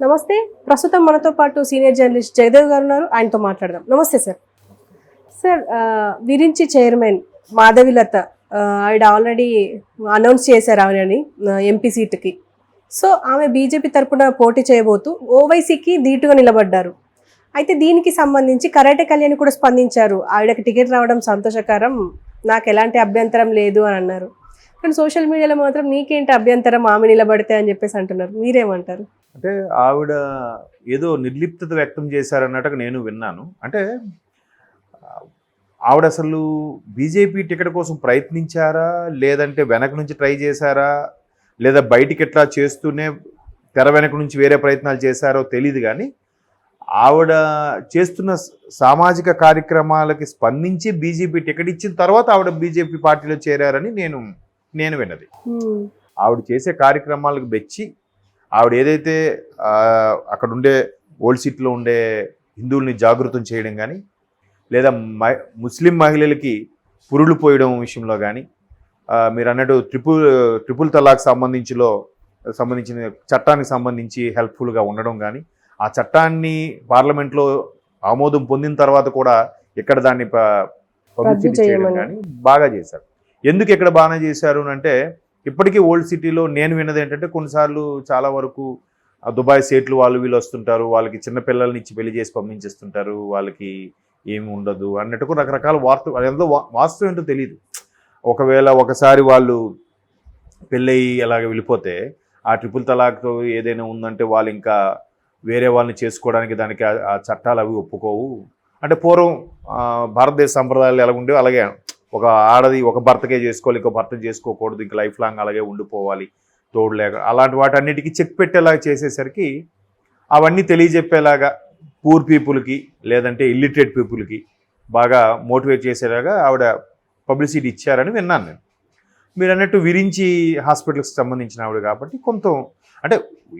నమస్తే. ప్రస్తుతం మనతో పాటు సీనియర్ జర్నలిస్ట్ జయదేవ్ గారు ఉన్నారు. ఆయనతో మాట్లాడదాం. నమస్తే sir. Sir Virinchi chairman Madhavi Latha ఆవిడ ఆల్రెడీ అనౌన్స్ చేశారు ఆమెని ఎంపీ సీటుకి. సో ఆమె బీజేపీ తరపున పోటీ చేయబోతూ ఓవైసీకి ధీటుగా నిలబడ్డారు. అయితే దీనికి సంబంధించి కరాటే కళ్యాణ్ కూడా స్పందించారు. ఆవిడకి టికెట్ రావడం సంతోషకరం, నాకు ఎలాంటి అభ్యంతరం లేదు అని అన్నారు. కానీ సోషల్ మీడియాలో మాత్రం నీకేంటి అభ్యంతరం ఆమె నిలబడితే అని చెప్పేసి అంటున్నారు. మీరేమంటారు? అంటే ఆవిడ ఏదో నిర్లిప్తత వ్యక్తం చేశారన్నట్టుగా నేను విన్నాను. అంటే ఆవిడ అసలు బీజేపీ టికెట్ కోసం ప్రయత్నించారా, లేదంటే వెనక నుంచి ట్రై చేశారా, లేదా బయటికి ఎట్లా చేస్తూనే తెర వెనక నుంచి వేరే ప్రయత్నాలు చేశారో తెలియదు. కానీ ఆవిడ చేస్తున్న సామాజిక కార్యక్రమాలకి స్పందించి బీజేపీ టికెట్ ఇచ్చిన తర్వాత ఆవిడ బీజేపీ పార్టీలో చేరారని నేను విన్నది. ఆవిడ చేసే కార్యక్రమాలకు మెచ్చి ఆవిడ ఏదైతే అక్కడ ఉండే ఓల్డ్ సిటీలో ఉండే హిందువుల్ని జాగృతం చేయడం కానీ, లేదా ముస్లిం మహిళలకి పురుళ్ళు పోయడం విషయంలో కానీ, మీరు అన్నట్టు ట్రిపుల్ తలాక్ సంబంధించిన చట్టానికి సంబంధించి హెల్ప్ఫుల్గా ఉండడం కానీ, ఆ చట్టాన్ని పార్లమెంట్లో ఆమోదం పొందిన తర్వాత కూడా ఇక్కడ దాన్ని పబ్లిసిటీ చేయడం కానీ బాగా చేశారు. ఎందుకు ఇక్కడ బాగా చేశారు అంటే, ఇప్పటికీ ఓల్డ్ సిటీలో నేను విన్నది ఏంటంటే, కొన్నిసార్లు చాలా వరకు దుబాయ్ సేట్లు వీళ్ళు వస్తుంటారు, వాళ్ళకి చిన్నపిల్లల్ని ఇచ్చి పెళ్లి చేసి పంపించేస్తుంటారు, వాళ్ళకి ఏమి ఉండదు అన్నట్టుకు రకరకాల ఎంతో వాస్తవం ఏంటో తెలియదు. ఒకవేళ ఒకసారి వాళ్ళు పెళ్ళయి అలాగ వెళ్ళిపోతే ఆ ట్రిపుల్ తలాక్తో ఏదైనా ఉందంటే వాళ్ళు ఇంకా వేరే వాళ్ళని చేసుకోవడానికి దానికి ఆ చట్టాలు అవి ఒప్పుకోవు. అంటే పూర్వం భారతదేశ సంప్రదాయాలు ఎలా ఉండేవి అలాగే ఒక ఆడది ఒక భర్తకే చేసుకోవాలి, ఇంకో భర్త చేసుకోకూడదు, ఇంకా లైఫ్ లాంగ్ అలాగే ఉండిపోవాలి తోడు లేక, అలాంటి వాటన్నిటికీ చెక్ పెట్టేలాగా చేసేసరికి అవన్నీ తెలియజెప్పేలాగా పూర్ పీపుల్కి లేదంటే ఇల్లిటరేట్ పీపుల్కి బాగా మోటివేట్ చేసేలాగా ఆవిడ పబ్లిసిటీ ఇచ్చారని విన్నాను నేను. మీరు అన్నట్టు విరించి హాస్పిటల్స్కి సంబంధించిన ఆవిడ కాబట్టి కొంత అంటే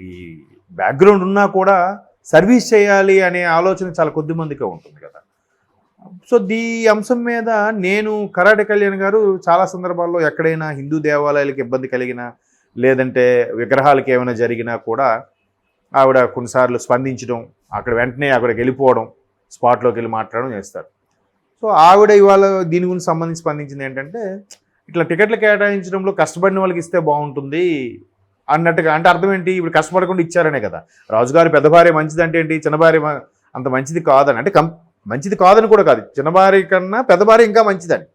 ఈ బ్యాక్గ్రౌండ్ ఉన్నా కూడా సర్వీస్ చేయాలి అనే ఆలోచన చాలా కొద్ది మందికే ఉంటుంది కదా. సో ఈ అంశం మీద నేను కరాటే కళ్యాణ్ గారు చాలా సందర్భాల్లో ఎక్కడైనా హిందూ దేవాలయాలకు ఇబ్బంది కలిగినా, లేదంటే విగ్రహాలకి ఏమైనా జరిగినా కూడా ఆవిడ కొన్నిసార్లు స్పందించడం, అక్కడ వెంటనే అక్కడికి వెళ్ళిపోవడం, స్పాట్లోకి వెళ్ళి మాట్లాడడం చేస్తారు. సో ఆవిడ ఇవాళ దీని గురించి స్పందించింది ఏంటంటే, ఇట్లా టికెట్లు కేటాయించడంలో కష్టపడిన వాళ్ళకి ఇస్తే బాగుంటుంది అన్నట్టుగా. అంటే అర్థం ఏంటి, ఇప్పుడు కష్టపడకుండా ఇచ్చారనే కదా. రాజుగారి పెద్ద భార్య మంచిది అంటే ఏంటి, చిన్న భార్య అంత మంచిది కాదని, అంటే మంచిది కాదని కూడా కాదు, చిన్న భార్య కన్నా పెద్ద భార్య ఇంకా మంచిదని.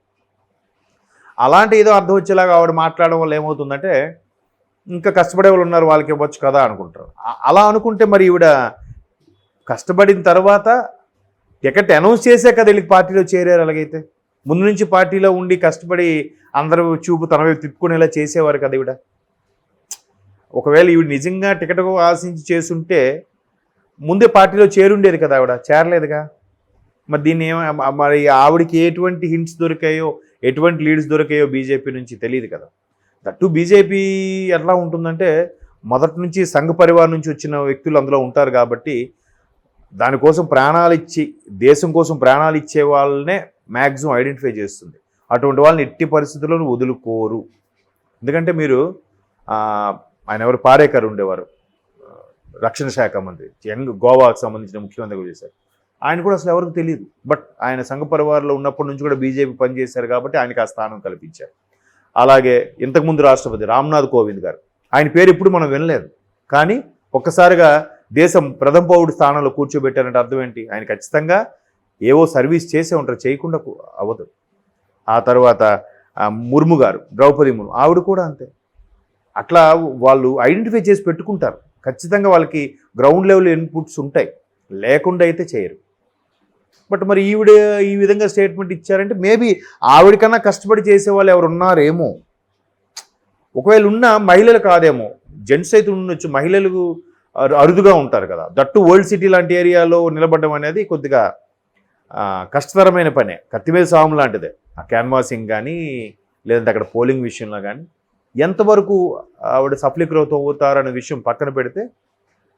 అలాంటి ఏదో అర్థం వచ్చేలాగా ఆవిడ మాట్లాడడం వల్ల ఏమవుతుందంటే, ఇంకా కష్టపడే వాళ్ళు ఉన్నారు వాళ్ళకి ఇవ్వచ్చు కదా అనుకుంటారు. అలా అనుకుంటే మరి ఈవిడ కష్టపడిన తర్వాత టికెట్ అనౌన్స్ చేసే కదా వీళ్ళకి పార్టీలో చేరారు. అలాగైతే ముందు నుంచి పార్టీలో ఉండి కష్టపడి అందరూ చూపు తన వైపు తిప్పుకునేలా చేసేవారు కదా ఈవిడ. ఒకవేళ ఈవిడ నిజంగా టికెట్ ఆశించి చేస్తుంటే ముందే పార్టీలో చేరుండేది కదా, ఆవిడ చేరలేదుగా. మరి దీన్ని మరి ఆవిడకి ఎటువంటి హింట్స్ దొరికాయో, ఎటువంటి లీడ్స్ దొరికాయో బీజేపీ నుంచి తెలియదు కదా. దట్టు బీజేపీ ఎట్లా ఉంటుందంటే, మొదటి నుంచి సంఘ పరివార్ నుంచి వచ్చిన వ్యక్తులు అందులో ఉంటారు కాబట్టి దానికోసం ప్రాణాలు ఇచ్చి, దేశం కోసం ప్రాణాలు ఇచ్చే వాళ్ళనే మ్యాక్సిమం ఐడెంటిఫై చేస్తుంది. అటువంటి వాళ్ళని ఎట్టి పరిస్థితుల్లో వదులుకోరు. ఎందుకంటే మీరు ఆయన ఎవరు పారేకర్ ఉండేవారు, రక్షణ శాఖ మంత్రి, గోవాకు సంబంధించిన ముఖ్యమంత్రి కూడా చేశారు. ఆయన కూడా అసలు ఎవరికి తెలియదు. బట్ ఆయన సంఘ పరివార్లో ఉన్నప్పటి నుంచి కూడా బీజేపీ పనిచేశారు కాబట్టి ఆయనకు ఆ స్థానం కల్పించారు. అలాగే ఇంతకుముందు రాష్ట్రపతి రామ్నాథ్ కోవింద్ గారు, ఆయన పేరు ఇప్పుడు మనం వినలేదు, కానీ ఒక్కసారిగా దేశం ప్రథమ పౌరుడి స్థానంలో కూర్చోబెట్టారంటే అర్థం ఏంటి, ఆయన ఖచ్చితంగా ఏవో సర్వీస్ చేసే ఉంటారు, చేయకుండా అవ్వదు. ఆ తర్వాత ముర్ము గారు, ద్రౌపది ముర్ము, ఆవిడ కూడా అంతే. అట్లా వాళ్ళు ఐడెంటిఫై చేసి పెట్టుకుంటారు. ఖచ్చితంగా వాళ్ళకి గ్రౌండ్ లెవెల్ ఇన్పుట్స్ ఉంటాయి, లేకుండా అయితే చేయరు. బట్ మరి ఈవిడ ఈ విధంగా స్టేట్మెంట్ ఇచ్చారంటే మేబీ ఆవిడకన్నా కష్టపడి చేసేవాళ్ళు ఎవరు ఉన్నారేమో. ఒకవేళ ఉన్న మహిళలు కాదేమో, జెంట్స్ అయితే ఉండొచ్చు, మహిళలు అరుదుగా ఉంటారు కదా. దట్టు ఓల్డ్ సిటీ లాంటి ఏరియాలో నిలబడడం అనేది కొద్దిగా కష్టతరమైన పనే, కత్తిమీద సాము లాంటిదే. ఆ క్యాన్వాసింగ్ కానీ, లేదంటే అక్కడ పోలింగ్ విషయంలో కానీ ఎంతవరకు ఆవిడ సఫలీకృతం అవుతారనే విషయం పక్కన పెడితే,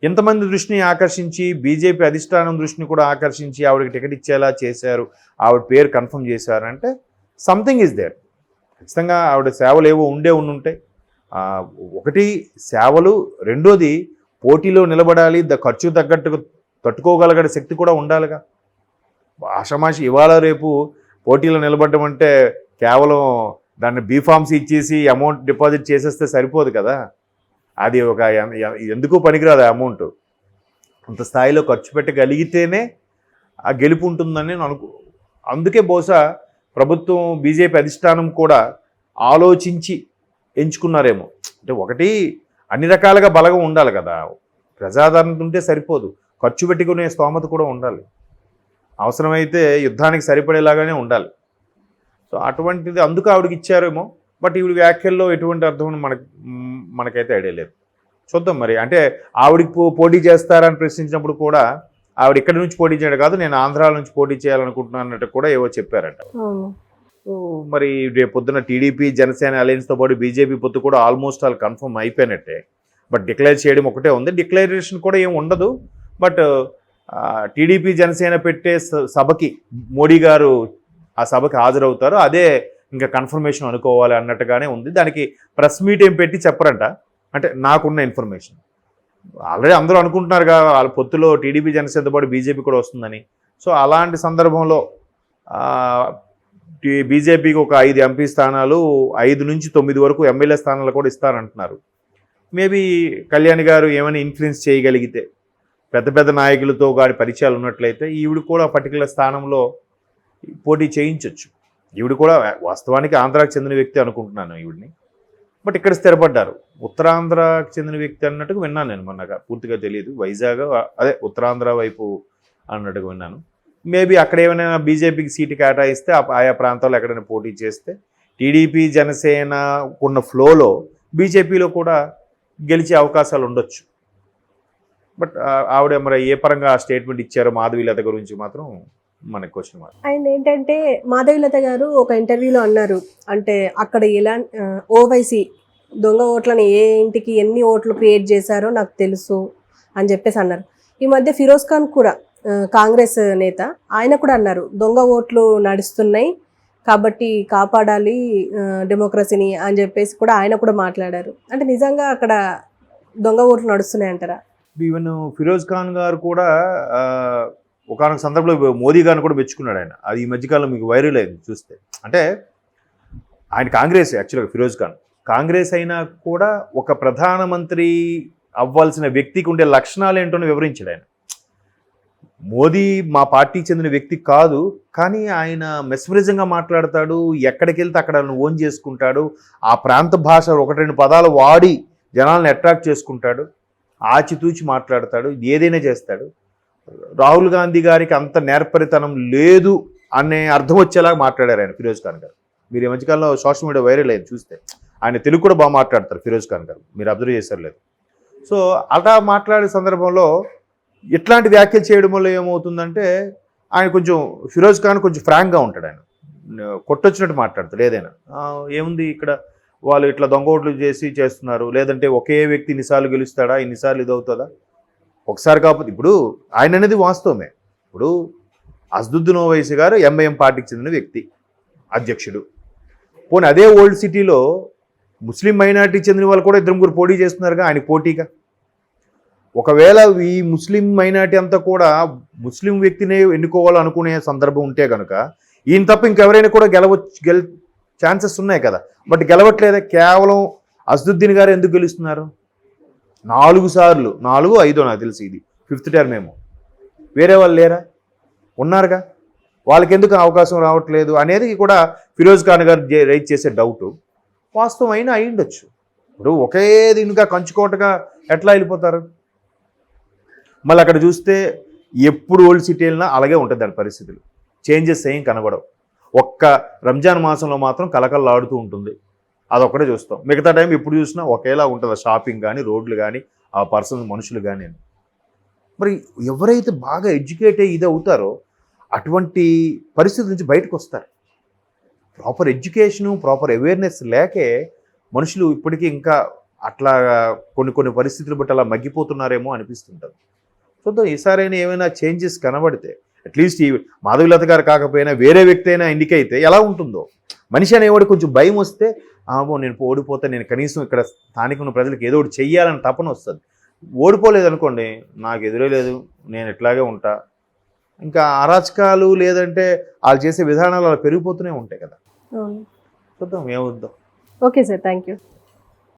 ఎంతమంది దృష్టిని ఆకర్షించి, బీజేపీ అధిష్టానం దృష్టిని కూడా ఆకర్షించి ఆవిడకి టికెట్ ఇచ్చేలా చేశారు, ఆవిడ పేరు కన్ఫర్మ్ చేశారంటే సంథింగ్ ఈజ్ దేర్. ఖచ్చితంగా ఆవిడ సేవలు ఏవో ఉండుంటాయి. ఒకటి సేవలు, రెండోది పోటీలో నిలబడాలి, ఖర్చు తగ్గట్టుగా తట్టుకోగలిగే శక్తి కూడా ఉండాలిగా. ఆషమాషి ఇవాళ రేపు పోటీలో నిలబడడం అంటే కేవలం దాన్ని బీఫామ్స్ ఇచ్చేసి అమౌంట్ డిపాజిట్ చేసేస్తే సరిపోదు కదా. అది ఒక ఎందుకు పనికిరాదు ఆ అమౌంట్. అంత స్థాయిలో ఖర్చు పెట్టగలిగితేనే ఆ గెలుపు ఉంటుందని నేను అందుకే బహుశా ప్రభుత్వం బీజేపీ అధిష్టానం కూడా ఆలోచించి ఎంచుకున్నారేమో. అంటే ఒకటి అన్ని రకాలుగా బలంగా ఉండాలి కదా, ప్రజాదరణ ఉంటే సరిపోదు, ఖర్చు పెట్టుకునే స్తోమత కూడా ఉండాలి, అవసరమైతే యుద్ధానికి సరిపడేలాగానే ఉండాలి. సో అటువంటిది అందుకు ఆవిడకి ఇచ్చారేమో. బట్ ఈవిడ వ్యాఖ్యల్లో ఎటువంటి అర్థం మనకైతే ఐడియా లేదు. చూద్దాం మరి. అంటే ఆవిడికి పోటీ చేస్తారని ప్రశ్నించినప్పుడు కూడా ఆవిడ ఇక్కడి నుంచి పోటీ చేయడం కాదు, నేను ఆంధ్రాల నుంచి పోటీ చేయాలనుకుంటున్నాను అన్నట్టు కూడా ఏవో చెప్పారట. సో మరి రేపు పొద్దున టీడీపీ జనసేన అలయన్స్తో పాటు బీజేపీ పొత్తు కూడా ఆల్మోస్ట్ ఆల్ కన్ఫర్మ్ అయిపోయినట్టే. బట్ డిక్లేర్ చేయడం ఒకటే ఉంది, డిక్లరేషన్ కూడా ఏం ఉండదు. బట్ టీడీపీ జనసేన పెట్టే సభకి మోడీ గారు ఆ సభకి హాజరవుతారు, అదే ఇంకా కన్ఫర్మేషన్ అనుకోవాలి అన్నట్టుగానే ఉంది. దానికి ప్రెస్ మీట్ ఏం పెట్టి చెప్పరంట, అంటే నాకున్న ఇన్ఫర్మేషన్. ఆల్రెడీ అందరూ అనుకుంటున్నారుగా వాళ్ళ పొత్తులో టీడీపీ జనసేనతో పాటు బీజేపీ కూడా వస్తుందని. సో అలాంటి సందర్భంలో బీజేపీకి ఒక 5 ఎంపీ స్థానాలు, 5 నుంచి 9 వరకు ఎమ్మెల్యే స్థానాలు కూడా ఇస్తారంటున్నారు. మేబీ కళ్యాణ్ గారు ఏమైనా ఇన్ఫ్లుయెన్స్ చేయగలిగితే, పెద్ద పెద్ద నాయకులతో గాడి పరిచయాలు ఉన్నట్లయితే ఈవిడ కూడా పర్టికులర్ స్థానంలో పోటీ చేయించవచ్చు. ఈవిడ కూడా వాస్తవానికి ఆంధ్రాకి చెందిన వ్యక్తి అనుకుంటున్నాను ఈవిడిని. బట్ ఇక్కడ స్థిరపడ్డారు. ఉత్తరాంధ్రకి చెందిన వ్యక్తి అన్నట్టుగా విన్నాను నేను, మొన్నగా పూర్తిగా తెలియదు. వైజాగ్ అదే ఉత్తరాంధ్ర వైపు అన్నట్టుగా విన్నాను. మేబీ అక్కడ ఏమైనా బీజేపీకి సీటు కేటాయిస్తే ఆయా ప్రాంతాల్లో ఎక్కడైనా పోటీ చేస్తే టీడీపీ జనసేన ఉన్న ఫ్లోలో బీజేపీలో కూడా గెలిచే అవకాశాలు ఉండొచ్చు. బట్ ఆవిడ మరి ఏ పరంగా స్టేట్మెంట్ ఇచ్చారో మాధవీలత గురించి మాత్రం మనకు క్వశ్చన్ మార్క్. అండ్ ఏంటంటే మాధవీలత గారు ఒక ఇంటర్వ్యూలో అన్నారు, అంటే అక్కడ ఎలా ఓవైసీ దొంగ ఓట్లను ఏ ఇంటికి ఎన్ని ఓట్లు క్రియేట్ చేశారో నాకు తెలుసు అని చెప్పేసి అన్నారు. ఈ మధ్య ఫిరోజ్ ఖాన్ కూడా కాంగ్రెస్ నేత, ఆయన కూడా అన్నారు దొంగ ఓట్లు నడుస్తున్నాయి కాబట్టి కాపాడాలి డెమోక్రసీని అని చెప్పేసి కూడా ఆయన కూడా మాట్లాడారు. అంటే నిజంగా అక్కడ దొంగ ఓట్లు నడుస్తున్నాయి అంటారా? ఈవెన్ ఫిరోజ్ ఖాన్ గారు కూడా ఒకనొక సందర్భంలో మోదీ గారిని కూడా మెచ్చుకున్నాడు ఆయన. అది ఈ మధ్యకాలంలో మీకు వైరల్ అయింది చూస్తే. అంటే ఆయన కాంగ్రెస్, యాక్చువల్గా ఫిరోజ్ ఖాన్ కాంగ్రెస్ అయినా కూడా ఒక ప్రధానమంత్రి అవ్వాల్సిన వ్యక్తికి ఉండే లక్షణాలు ఏంటో వివరించాడు ఆయన. మోదీ మా పార్టీకి చెందిన వ్యక్తి కాదు, కానీ ఆయన మెస్మరిజంగా మాట్లాడతాడు, ఎక్కడికి వెళ్తే అక్కడ ఓన్ చేసుకుంటాడు, ఆ ప్రాంత భాష 1-2 పదాలు వాడి జనాలను అట్రాక్ట్ చేసుకుంటాడు, ఆచితూచి మాట్లాడతాడు, ఏదైనా చేస్తాడు. రాహుల్ గాంధీ గారికి అంత నేర్పరితనం లేదు అనే అర్థం వచ్చేలాగా మాట్లాడారు ఆయన ఫిరోజ్ ఖాన్ గారు. మీరు ఈ మధ్యకాలంలో సోషల్ మీడియా వైరల్ అయింది చూస్తే. ఆయన తెలుగు కూడా బాగా మాట్లాడతారు ఫిరోజ్ ఖాన్ గారు, మీరు అబ్జర్వ్ చేశారు లేదు. సో అలా మాట్లాడే సందర్భంలో ఇట్లాంటి వ్యాఖ్యలు చేయడం వల్ల ఏమవుతుందంటే ఆయన కొంచెం ఫిరోజ్ ఖాన్ కొంచెం ఫ్రాంక్గా ఉంటాడు. ఆయన కొట్టొచ్చినట్టు మాట్లాడతాడు. ఏదైనా ఏముంది ఇక్కడ వాళ్ళు ఇట్లా దొంగ ఓట్లు చేస్తున్నారు, లేదంటే ఒకే వ్యక్తి ఇన్నిసార్లు గెలుస్తాడా, ఇన్నిసార్లు ఇది అవుతుందా, ఒకసారి కాకపోతే. ఇప్పుడు ఆయన అనేది వాస్తవమే. ఇప్పుడు అసదుద్దీన్ ఓవైసీ గారు ఎంఐఎం పార్టీకి చెందిన వ్యక్తి, అధ్యక్షుడు. పోనీ అదే ఓల్డ్ సిటీలో ముస్లిం మైనార్టీకి చెందిన వాళ్ళు కూడా 2-3 పోటీ చేస్తున్నారుగా ఆయన పోటీగా. ఒకవేళ ఈ ముస్లిం మైనార్టీ అంతా కూడా ముస్లిం వ్యక్తినే ఎన్నుకోవాలనుకునే సందర్భం ఉంటే కనుక ఈయన తప్ప ఇంకెవరైనా కూడా ఛాన్సెస్ ఉన్నాయి కదా. బట్ గెలవట్లేదా, కేవలం అసదుద్దీన్ గారు ఎందుకు గెలుస్తున్నారు? 4 సార్లు, 4-5 నాకు తెలిసి ఇది 5th టర్మ్ ఏమో. వేరే వాళ్ళు లేరా? ఉన్నారుగా. వాళ్ళకి ఎందుకు అవకాశం రావట్లేదు అనేది కూడా ఫిరోజ్ ఖాన్ గారు రైజ్ చేసే డౌట్ వాస్తవం అయినా అయి ఉండొచ్చు. ఇప్పుడు ఒకే దీనిగా కంచుకోటగా ఎట్లా వెళ్ళిపోతారు? మళ్ళీ అక్కడ చూస్తే ఎప్పుడు ఓల్డ్ సిటీ వెళ్ళినా అలాగే ఉంటుంది దాని పరిస్థితులు, చేంజెస్ ఏం కనబడవు. ఒక్క రంజాన్ మాసంలో మాత్రం కలకల్లాడుతూ ఉంటుంది, అదొక్కటే చూస్తాం. మిగతా టైం ఎప్పుడు చూసినా ఒకేలా ఉంటుంది, షాపింగ్ కానీ, రోడ్లు కానీ, ఆ పర్సన్ మనుషులు కానీ. మరి ఎవరైతే బాగా ఎడ్యుకేట్ అయ్యి ఇది అవుతారో అటువంటి పరిస్థితి నుంచి బయటకు వస్తారు. ప్రాపర్ ఎడ్యుకేషను, ప్రాపర్ అవేర్నెస్ లేకే మనుషులు ఇప్పటికీ ఇంకా అట్లా కొన్ని పరిస్థితులు బట్టి అలా మగ్గిపోతున్నారేమో అనిపిస్తుంటుంది. చూద్దాం ఈసారైనా ఏమైనా చేంజెస్ కనబడితే, అట్లీస్ట్ ఈ మాధవీలత గారు కాకపోయినా వేరే వ్యక్తి అయినా ఎన్నికైతే ఎలా ఉంటుందో. మనిషి అనేవాడు కొంచెం భయం వస్తే నేను ఓడిపోతే నేను కనీసం ఇక్కడ స్థానిక ఉన్న ప్రజలకు ఏదో ఒకటి చెయ్యాలని తపన వస్తుంది. ఓడిపోలేదు అనుకోండి, నాకు ఎదురే లేదు, నేను ఇట్లాగే ఉంటా, ఇంకా అరాచకాలు లేదంటే వాళ్ళు చేసే విధానాలు అలా పెరిగిపోతూనే ఉంటాయి కదా. అవును. చూద్దాం ఏమవుద్దాం. Okay sir, thank you.